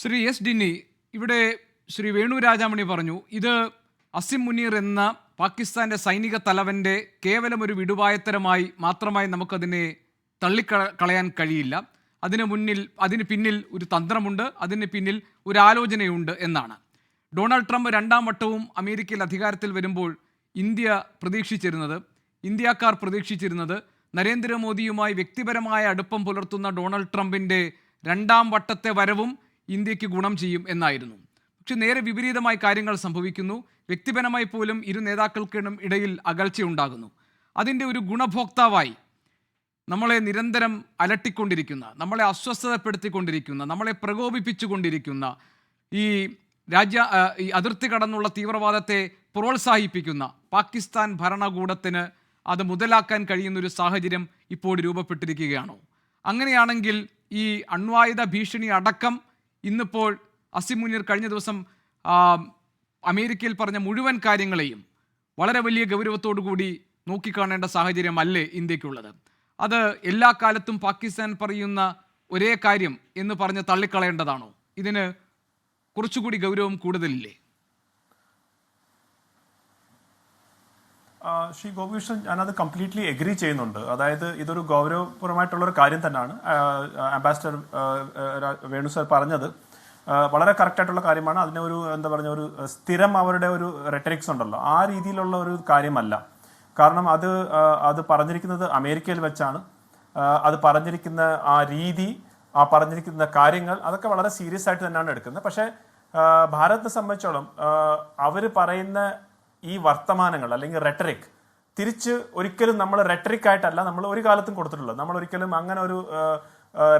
Shri S ഡിന്നി, ഇവിടെ ശ്രീ വേണു രാജാമണി പറഞ്ഞു ഇത് അസിം മുനീർ എന്ന പാകിസ്ഥാന്റെ സൈനിക തലവന്റെ കേവലം ഒരു വിടുവായത്തരമായി മാത്രമായി നമുക്കതിനെ തള്ളിക്കളയാൻ കഴിയില്ല. അതിന് പിന്നിൽ ഒരു തന്ത്രമുണ്ട്, അതിന് പിന്നിൽ ഒരു ആലോചനയുണ്ട് എന്നാണ്. ഡൊണാൾഡ് ട്രംപ് രണ്ടാം വട്ടവും അമേരിക്കയിൽ അധികാരത്തിൽ വരുമ്പോൾ ഇന്ത്യക്കാർ പ്രതീക്ഷിച്ചിരുന്നത് നരേന്ദ്രമോദിയുമായി വ്യക്തിപരമായ അടുപ്പം പുലർത്തുന്ന ഡൊണാൾഡ് ട്രംപിന്റെ രണ്ടാം വട്ടത്തെ വരവും ഇന്ത്യക്ക് ഗുണം ചെയ്യും എന്നായിരുന്നു. പക്ഷെ നേരെ വിപരീതമായി കാര്യങ്ങൾ സംഭവിക്കുന്നു. വ്യക്തിപരമായി പോലും ഇരു നേതാക്കൾക്കും ഇടയിൽ അകൽച്ചയുണ്ടാകുന്നു. അതിൻ്റെ ഒരു ഗുണഭോക്താവായി നമ്മളെ നിരന്തരം അലട്ടിക്കൊണ്ടിരിക്കുന്ന, നമ്മളെ അസ്വസ്ഥതപ്പെടുത്തിക്കൊണ്ടിരിക്കുന്ന, നമ്മളെ പ്രകോപിപ്പിച്ചുകൊണ്ടിരിക്കുന്ന ഈ അതിർത്തി കടന്നുള്ള തീവ്രവാദത്തെ പ്രോത്സാഹിപ്പിക്കുന്ന പാകിസ്ഥാൻ ഭരണകൂടത്തിന് അത് മുതലാക്കാൻ കഴിയുന്നൊരു സാഹചര്യം ഇപ്പോൾ രൂപപ്പെട്ടിരിക്കുകയാണോ? അങ്ങനെയാണെങ്കിൽ ഈ അണ്വായുധ ഭീഷണി അടക്കം ഇന്നിപ്പോൾ അസിം മുനീർ കഴിഞ്ഞ ദിവസം അമേരിക്കയിൽ പറഞ്ഞ മുഴുവൻ കാര്യങ്ങളെയും വളരെ വലിയ ഗൗരവത്തോടു കൂടി നോക്കിക്കാണേണ്ട സാഹചര്യമല്ലേ ഇന്ത്യക്കുള്ളത്? അത് എല്ലാ കാലത്തും പാകിസ്ഥാൻ പറയുന്ന ഒരേ കാര്യം എന്ന് പറഞ്ഞ് തള്ളിക്കളയേണ്ടതാണോ? ഇതിന് കുറച്ചുകൂടി ഗൗരവം കൂടുതലില്ലേ? ശ്രീ ഗോപികൃഷ്ണൻ, ഞാനത് കംപ്ലീറ്റ്ലി എഗ്രി ചെയ്യുന്നുണ്ട്. അതായത് ഇതൊരു ഗൗരവപരമായിട്ടുള്ളൊരു കാര്യം തന്നെയാണ്. അംബാസിഡർ വേണു സർ പറഞ്ഞത് വളരെ കറക്റ്റായിട്ടുള്ള കാര്യമാണ്. അതിന് ഒരു ഒരു സ്ഥിരം അവരുടെ ഒരു റെട്ടറിക്സ് ഉണ്ടല്ലോ, ആ രീതിയിലുള്ള ഒരു കാര്യമല്ല. കാരണം അത് പറഞ്ഞിരിക്കുന്നത് അമേരിക്കയിൽ വെച്ചാണ്. അത് പറഞ്ഞിരിക്കുന്ന ആ രീതി, ആ പറഞ്ഞിരിക്കുന്ന കാര്യങ്ങൾ അതൊക്കെ വളരെ സീരിയസ് ആയിട്ട് തന്നെയാണ് എടുക്കുന്നത്. പക്ഷേ ഭാരതത്തെ സംബന്ധിച്ചോളം അവർ പറയുന്ന ഈ വർത്തമാനങ്ങൾ അല്ലെങ്കിൽ റെട്ടറിക് തിരിച്ച് ഒരിക്കലും നമ്മൾ റെട്ടറിക് ആയിട്ടല്ല നമ്മൾ ഒരു കാലത്തും കൊടുത്തിട്ടുള്ളത്. നമ്മൾ ഒരിക്കലും അങ്ങനെ ഒരു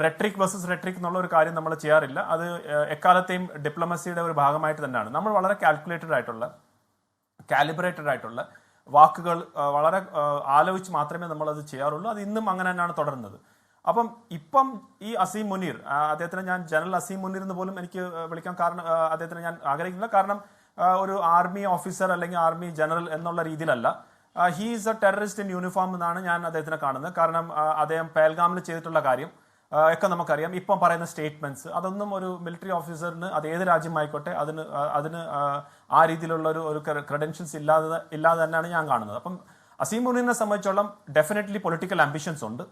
റെട്രിക് വേഴ്സസ് റെട്രിക് എന്നുള്ള ഒരു കാര്യം നമ്മൾ ചെയ്യാറില്ല. അത് എക്കാലത്തെയും ഡിപ്ലോമസിയുടെ ഒരു ഭാഗമായിട്ട് തന്നെയാണ്. നമ്മൾ വളരെ കാലിബ്രേറ്റഡ് ആയിട്ടുള്ള വാക്കുകൾ വളരെ ആലോചിച്ച് മാത്രമേ നമ്മളത് ചെയ്യാറുള്ളൂ. അത് ഇന്നും അങ്ങനെ തന്നെയാണ് തുടരുന്നത്. അപ്പം ഇപ്പം ഈ അസീം മുനീർ, അദ്ദേഹത്തിന് ഞാൻ ജനറൽ അസീം മുനീർ എന്ന് പോലും എനിക്ക് വിളിക്കാൻ കാരണം അദ്ദേഹത്തിന് ഞാൻ ആഗ്രഹിക്കുന്നില്ല. കാരണം ഒരു ആർമി ഓഫീസർ അല്ലെങ്കിൽ ആർമി ജനറൽ എന്നുള്ള രീതിയിലല്ല. He is A terrorist in uniform എന്നാണ് ഞാൻ അദ്ദേഹത്തിനെ കാണുന്നത്. കാരണം അദ്ദേഹം പേൽഗാമിൽ ചെയ്തിട്ടുള്ള കാര്യം ഒക്കെ നമുക്കറിയാം. ഇപ്പം പറയുന്ന സ്റ്റേറ്റ്മെന്റ്സ് അതൊന്നും ഒരു മിലിറ്ററി ഓഫീസറിന് അത് ഏത് രാജ്യമായിക്കോട്ടെ അതിന് ആ രീതിയിലുള്ള ഒരു ക്രെഡൻഷ്യൽസ് ഇല്ലാതെ തന്നെയാണ് ഞാൻ കാണുന്നത്. അപ്പം അസീം മുനീറിനെ സംബന്ധിച്ചോളം ഡെഫിനറ്റ്ലി പൊളിറ്റിക്കൽ ആംബിഷൻസ് ഉണ്ട്.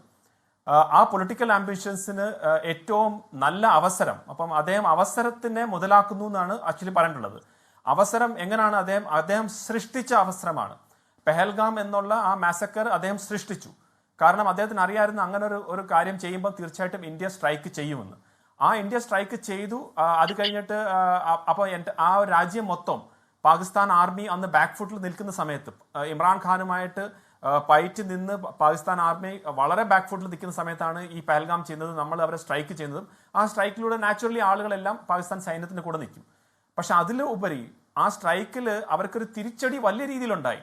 ആ പൊളിറ്റിക്കൽ ആംബിഷൻസിന് ഏറ്റവും നല്ല അവസരം, അപ്പം അദ്ദേഹം അവസരത്തിനെ മുതലാക്കുന്നു എന്നാണ് ആക്ച്വലി പറഞ്ഞിട്ടുള്ളത്. അവസരം എങ്ങനെയാണ്? അദ്ദേഹം സൃഷ്ടിച്ച അവസരമാണ്. പെഹൽഗാം എന്നുള്ള ആ മാസക്കർ അദ്ദേഹം സൃഷ്ടിച്ചു. കാരണം അദ്ദേഹത്തിന് അറിയാമായിരുന്നു അങ്ങനെ ഒരു കാര്യം ചെയ്യുമ്പോൾ തീർച്ചയായിട്ടും ഇന്ത്യ സ്ട്രൈക്ക് ചെയ്യുമെന്ന്. ആ ഇന്ത്യ സ്ട്രൈക്ക് ചെയ്തു. അത് കഴിഞ്ഞിട്ട് അപ്പോൾ ആ രാജ്യം മൊത്തം പാകിസ്ഥാൻ ആർമി അന്ന് ബാക്ക് ഫുട്ടിൽ നിൽക്കുന്ന സമയത്ത് ഇമ്രാൻഖാനുമായിട്ട് പയറ്റ് നിന്ന് പാകിസ്ഥാൻ ആർമി വളരെ ബാക്ക് ഫുട്ടിൽ നിൽക്കുന്ന സമയത്താണ് ഈ പെഹൽഗാം ചെയ്യുന്നത്, നമ്മൾ അവരെ സ്ട്രൈക്ക് ചെയ്യുന്നതും. ആ സ്ട്രൈക്കിലൂടെ നാച്ചുറലി ആളുകളെല്ലാം പാകിസ്ഥാൻ സൈന്യത്തിന് കൂടെ നിൽക്കും. പക്ഷെ അതിലുപരി ആ സ്ട്രൈക്കിൽ അവർക്കൊരു തിരിച്ചടി വലിയ രീതിയിലുണ്ടായി.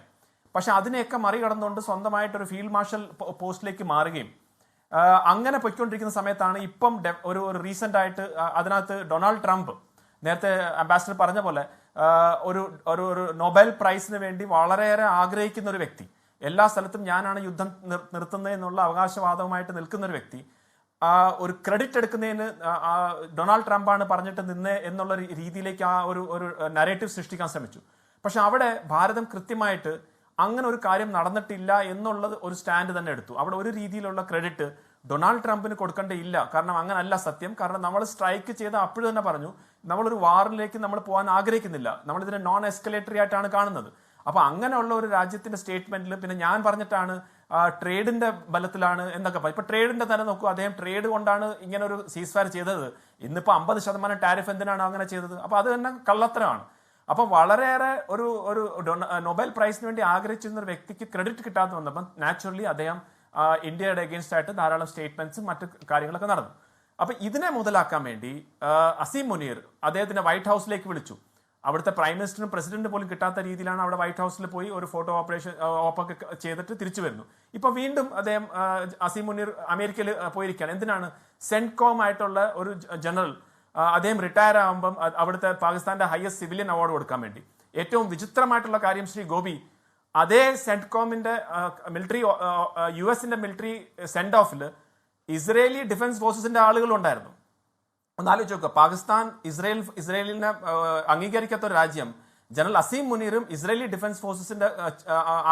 പക്ഷെ അതിനെയൊക്കെ മറികടന്നുകൊണ്ട് സ്വന്തമായിട്ടൊരു ഫീൽഡ് മാർഷൽ പോസ്റ്റിലേക്ക് മാറുകയും അങ്ങനെ പൊയ്ക്കൊണ്ടിരിക്കുന്ന സമയത്താണ് ഇപ്പം ഒരു റീസെന്റ് ആയിട്ട് അതിനകത്ത് ഡൊണാൾഡ് ട്രംപ് നേരത്തെ അംബാസിഡർ പറഞ്ഞ പോലെ ഒരു നൊബേൽ പ്രൈസിന് വേണ്ടി വളരെയേറെ ആഗ്രഹിക്കുന്ന ഒരു വ്യക്തി, എല്ലാ സ്ഥലത്തും ഞാനാണ് യുദ്ധം നിർത്തുന്നത് എന്നുള്ള അവകാശവാദവുമായിട്ട് നിൽക്കുന്ന ഒരു വ്യക്തി, ഒരു ക്രെഡിറ്റ് എടുക്കുന്നതിന് ഡൊണാൾഡ് ട്രംപാണ് പറഞ്ഞിട്ട് നിന്നേ എന്നുള്ള രീതിയിലേക്ക് ആ ഒരു നരേറ്റീവ് സൃഷ്ടിക്കാൻ ശ്രമിച്ചു. പക്ഷെ അവിടെ ഭാരതം കൃത്യമായിട്ട് അങ്ങനെ ഒരു കാര്യം നടന്നിട്ടില്ല എന്നുള്ളത് ഒരു സ്റ്റാൻഡ് തന്നെ എടുത്തു. അവിടെ ഒരു രീതിയിലുള്ള ക്രെഡിറ്റ് ഡൊണാൾഡ് ട്രംപിന് കൊടുക്കേണ്ടയില്ല. കാരണം അങ്ങനല്ല സത്യം. കാരണം നമ്മൾ സ്ട്രൈക്ക് ചെയ്ത അപ്പോഴും തന്നെ പറഞ്ഞു, നമ്മളൊരു വാറിലേക്ക് നമ്മൾ പോകാൻ ആഗ്രഹിക്കുന്നില്ല, നമ്മളിതിനെ നോൺ എസ്കലേറ്ററി ആയിട്ടാണ് കാണുന്നത്. അപ്പൊ അങ്ങനെയുള്ള ഒരു രാജ്യത്തിന്റെ സ്റ്റേറ്റ്മെന്റിൽ പിന്നെ ഞാൻ പറഞ്ഞിട്ടാണ് ട്രേഡിന്റെ ബലത്തിലാണ് എന്നൊക്കെ പറയും. ഇപ്പൊ ട്രേഡിന്റെ തന്നെ നോക്കൂ, അദ്ദേഹം ട്രേഡ് കൊണ്ടാണ് ഇങ്ങനെ ഒരു സീസ് ഫയർ ചെയ്തത്. ഇന്നിപ്പോ 50% ടാരിഫ് എന്തിനാണ് അങ്ങനെ ചെയ്തത്? അപ്പൊ അത് തന്നെ കള്ളത്തരമാണ്. അപ്പൊ വളരെയേറെ ഒരു നൊബേൽ പ്രൈസിന് വേണ്ടി ആഗ്രഹിച്ചിരുന്ന ഒരു വ്യക്തിക്ക് ക്രെഡിറ്റ് കിട്ടാതെ വന്നപ്പം നാച്ചുറലി അദ്ദേഹം ഇന്ത്യയുടെ അഗേൻസ്റ്റ് ആയിട്ട് ധാരാളം സ്റ്റേറ്റ്മെന്റ്സും മറ്റു കാര്യങ്ങളൊക്കെ നടന്നു. അപ്പൊ ഇതിനെ മുതലാക്കാൻ വേണ്ടി അസീം മുനീർ അദ്ദേഹത്തിന്റെ വൈറ്റ് ഹൗസിലേക്ക് വിളിച്ചു. അവിടുത്തെ പ്രൈം മിനിസ്റ്ററിനും പ്രസിഡന്റിനും പോലും കിട്ടാത്ത രീതിയിലാണ് അവിടെ വൈറ്റ് ഹൗസിൽ പോയി ഒരു ഫോട്ടോ ഓപ്പൊക്കെ ചെയ്തിട്ട് തിരിച്ചു വരുന്നു. ഇപ്പൊ വീണ്ടും അദ്ദേഹം അസീം മുനീർ അമേരിക്കയിൽ പോയിരിക്കുകയാണ്. എന്തിനാണ്? സെൻട്കോം ആയിട്ടുള്ള ഒരു ജനറൽ അദ്ദേഹം റിട്ടയർ ആകുമ്പം അവിടുത്തെ പാകിസ്ഥാന്റെ ഹയസ്റ്റ് സിവിലിയൻ അവാർഡ് കൊടുക്കാൻ വേണ്ടി. ഏറ്റവും വിചിത്രമായിട്ടുള്ള കാര്യം ശ്രീ ഗോപി, അതേ സെന്റ്കോമിന്റെ മിലിറ്ററി US മിലിറ്ററി സെൻഡ് ഓഫിൽ ഇസ്രേലി ഡിഫൻസ് ഫോഴ്സസിന്റെ ആളുകൾ ഉണ്ടായിരുന്നു. ഒന്ന് ആലോചിച്ച് നോക്കുക, പാകിസ്ഥാൻ ഇസ്രയേലിനെ അംഗീകരിക്കാത്ത ഒരു രാജ്യം ജനറൽ അസീം മുനീറും ഇസ്രയേലി ഡിഫൻസ് ഫോഴ്സസിന്റെ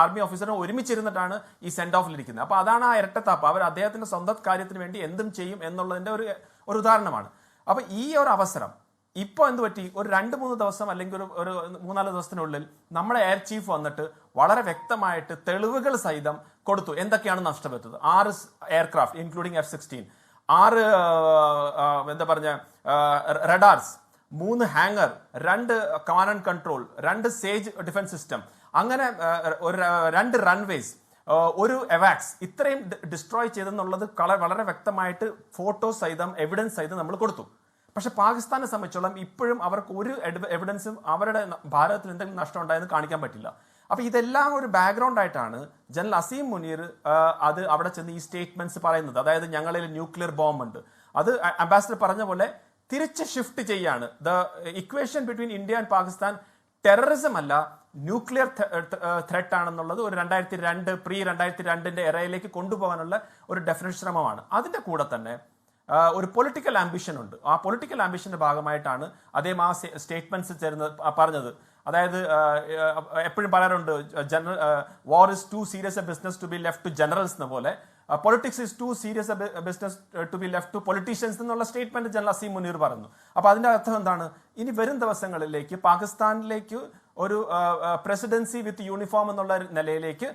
ആർമി ഓഫീസറും ഒരുമിച്ചിരുന്നിട്ടാണ് ഈ സെൻഡ് ഓഫിൽ ഇരിക്കുന്നത്. അപ്പൊ അതാണ് ആ ഇരട്ടത്താപ്പ്. അവർ അദ്ദേഹത്തിന്റെ സ്വന്തം കാര്യത്തിന് വേണ്ടി എന്തും ചെയ്യും എന്നുള്ളതിന്റെ ഒരു ഉദാഹരണമാണ്. അപ്പൊ ഈ ഒരു അവസരം ഇപ്പോൾ എന്ത് പറ്റി, ഒരു 2-3 ദിവസം അല്ലെങ്കിൽ ഒരു 3-4 ദിവസത്തിനുള്ളിൽ നമ്മുടെ എയർ ചീഫ് വന്നിട്ട് വളരെ വ്യക്തമായിട്ട് തെളിവുകൾ സഹിതം കൊടുത്തു എന്തൊക്കെയാണ് നഷ്ടപ്പെട്ടത്. 6 എയർക്രാഫ്റ്റ് ഇൻക്ലൂഡിംഗ് F-16, 6 എന്താ പറഞ്ഞ radars, 3 hangar, 2 command and control, 2 sage defence system, അങ്ങനെ 2 റൺവേസ്, 1 എവാക്സ്, ഇത്രയും ഡിസ്ട്രോയ് ചെയ്തെന്നുള്ളത് വളരെ വ്യക്തമായിട്ട് ഫോട്ടോ സഹിതം എവിഡൻസ് സഹിതം നമ്മൾ കൊടുത്തു. പക്ഷെ പാകിസ്ഥാനെ സംബന്ധിച്ചോളം ഇപ്പോഴും അവർക്ക് ഒരു എവിഡൻസും അവരുടെ ഭാരതത്തിൽ എന്തെങ്കിലും നഷ്ടം ഉണ്ടായെന്ന് കാണിക്കാൻ പറ്റില്ല. അപ്പൊ ഇതെല്ലാം ഒരു ബാക്ക്ഗ്രൗണ്ട് ആയിട്ടാണ് ജനറൽ അസീം മുനീർ അത് അവിടെ ചെന്ന് ഈ സ്റ്റേറ്റ്മെന്റ്സ് പറയുന്നത്. അതായത് ഞങ്ങളിൽ ന്യൂക്ലിയർ ബോംബ് ഉണ്ട്, അത് അംബാസിഡർ പറഞ്ഞ പോലെ തിരിച്ച് ഷിഫ്റ്റ് ചെയ്യാണ്. The equation between India and Pakistan terrorism അല്ല, ന്യൂക്ലിയർ ത്രെറ്റ് ആണെന്നുള്ളത് ഒരു 2002 എറയിലേക്ക് കൊണ്ടുപോകാനുള്ള ഒരു ഡെഫിനറ്റ് ശ്രമമാണ്. അതിന്റെ കൂടെ തന്നെ ഒരു പൊളിറ്റിക്കൽ ആംബിഷൻ ഉണ്ട്. ആ പൊളിറ്റിക്കൽ ആംബിഷന്റെ ഭാഗമായിട്ടാണ് അദ്ദേഹം ആ സ്റ്റേറ്റ്മെന്റ്സ് പറഞ്ഞത്. അതായത് എപ്പോഴും പറയാറുണ്ട്, war is too serious a business to be left to generals എന്ന പോലെ politics is too serious a business to be left to politicians എന്നുള്ള സ്റ്റേറ്റ്മെന്റ് ജനറൽ അസീം മുനീർ പറഞ്ഞു. അപ്പൊ അതിന്റെ അർത്ഥം എന്താണ്, ഇനി വരും ദിവസങ്ങളിലേക്ക് പാകിസ്ഥാനിലേക്ക് ഒരു പ്രസിഡൻസി വിത്ത് യൂണിഫോം എന്നുള്ള നിലയിലേക്ക്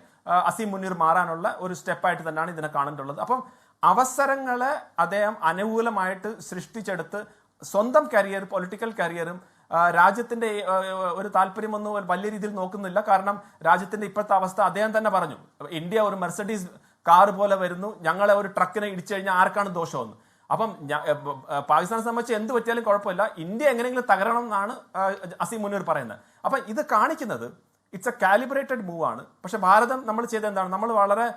അസീം മുനീർ മാറാനുള്ള ഒരു സ്റ്റെപ്പായിട്ട് തന്നെയാണ് ഇതിനെ കാണേണ്ടുള്ളത്. അപ്പം അവസരങ്ങളെ അദ്ദേഹം അനുകൂലമായിട്ട് സൃഷ്ടിച്ചെടുത്ത് സ്വന്തം കരിയർ, പൊളിറ്റിക്കൽ കരിയറും രാജ്യത്തിന്റെ ഒരു താല്പര്യമൊന്നും വലിയ രീതിയിൽ നോക്കുന്നില്ല. കാരണം രാജ്യത്തിന്റെ ഇപ്പോഴത്തെ അവസ്ഥ അദ്ദേഹം തന്നെ പറഞ്ഞു, ഇന്ത്യ ഒരു മെർസഡീസ് കാർ പോലെ വരുന്നു, ഞങ്ങളെ ഒരു ട്രക്കിനെ ഇടിച്ചു കഴിഞ്ഞാൽ ആർക്കാണ് ദോഷമെന്ന്. അപ്പം പാകിസ്ഥാനെ സംബന്ധിച്ച് എന്ത് പറ്റിയാലും കുഴപ്പമില്ല, ഇന്ത്യ എങ്ങനെയെങ്കിലും തകരണം എന്നാണ് അസീം മുനീർ പറയുന്നത്. അപ്പൊ ഇത് കാണിക്കുന്നത് ഇറ്റ്സ് എ കാലിബ്രേറ്റഡ് മൂവ് ആണ്. പക്ഷെ ഭാരതം നമ്മൾ ചെയ്ത എന്താണ്, നമ്മൾ വളരെ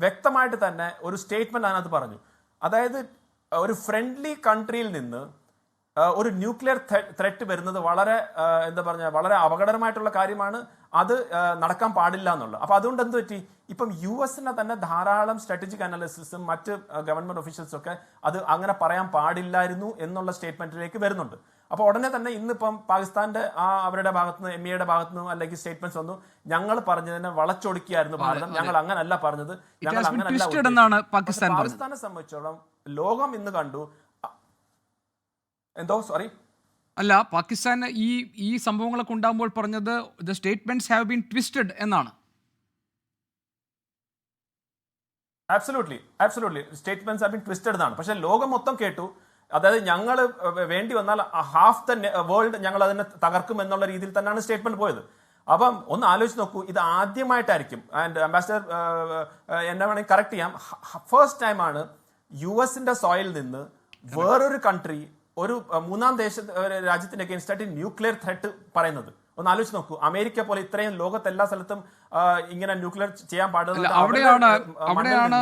വ്യക്തമായിട്ട് തന്നെ ഒരു സ്റ്റേറ്റ്മെന്റ് അതിനകത്ത് പറഞ്ഞു. അതായത് ഒരു ഫ്രണ്ട്ലി കൺട്രിയിൽ നിന്ന് ഒരു ന്യൂക്ലിയർ ത്രെറ്റ് വരുന്നത് വളരെ എന്താ പറഞ്ഞ വളരെ അപകടകരമായിട്ടുള്ള കാര്യമാണ്, അത് നടക്കാൻ പാടില്ല എന്നുള്ളത്. അപ്പൊ അതുകൊണ്ട് എന്ത് പറ്റി, ഇപ്പം US തന്നെ ധാരാളം സ്ട്രാറ്റജിക് അനാലിസിസും മറ്റ് ഗവൺമെന്റ് ഒഫീഷ്യൽസും ഒക്കെ അത് അങ്ങനെ പറയാൻ പാടില്ലായിരുന്നു എന്നുള്ള സ്റ്റേറ്റ്മെന്റിലേക്ക് വരുന്നുണ്ട്. അപ്പൊ ഉടനെ തന്നെ ഇന്നിപ്പം പാകിസ്ഥാന്റെ അവരുടെ ഭാഗത്തുനിന്ന് MEAയുടെ ഭാഗത്തുനിന്ന് അല്ലെങ്കിൽ സ്റ്റേറ്റ്മെന്റ്സ് വന്നു, ഞങ്ങൾ പറഞ്ഞതിനെ വളച്ചൊടുക്കിയായിരുന്നു ഭാരതം, ഞങ്ങൾ അങ്ങനല്ല പറഞ്ഞത്, ഞങ്ങൾ അങ്ങനല്ല. പാകിസ്ഥാനെ സംബന്ധിച്ചോളം ലോകം ഇന്ന് കണ്ടു എന്തോ സോറി അല്ല, പാകിസ്ഥാൻ ഈ സംഭവങ്ങളൊക്കെ ഉണ്ടാകുമ്പോൾ പറഞ്ഞത് the statements have been twisted എന്നാണ്. Absolutely statements have been twisted എന്നാണ്. പക്ഷെ ലോകം മൊത്തം കേട്ടു, അതായത് ഞങ്ങൾ വേണ്ടി വന്നാൽ ഹാഫ് ദ വേൾഡ് ഞങ്ങൾ അതിനെ തകർക്കും എന്നുള്ള രീതിയിൽ തന്നെയാണ് സ്റ്റേറ്റ്മെന്റ് പോയത്. അപ്പം ഒന്ന് ആലോചിച്ച് നോക്കൂ, ഇത് ആദ്യമായിട്ടായിരിക്കും, ആൻഡ് അംബാസിഡർ എന്നെ വേണമെങ്കിൽ കറക്റ്റ് ചെയ്യാം, ഫസ്റ്റ് ടൈമാണ് US സോയിൽ നിന്ന് വേറൊരു കൺട്രി ഒരു മൂന്നാം രാജ്യത്തിന്റെ അഗെയിൻസ്റ്റ് ആയിട്ട് ന്യൂക്ലിയർ ത്രെറ്റ് പറയുന്നത്. ഒന്ന് ആലോചിച്ച് നോക്കൂ, അമേരിക്ക പോലെ ഇത്രയും ലോകത്ത് എല്ലാ സ്ഥലത്തും ഇങ്ങനെ ന്യൂക്ലിയർ ചെയ്യാൻ പാടില്ല. അവിടെയാണ്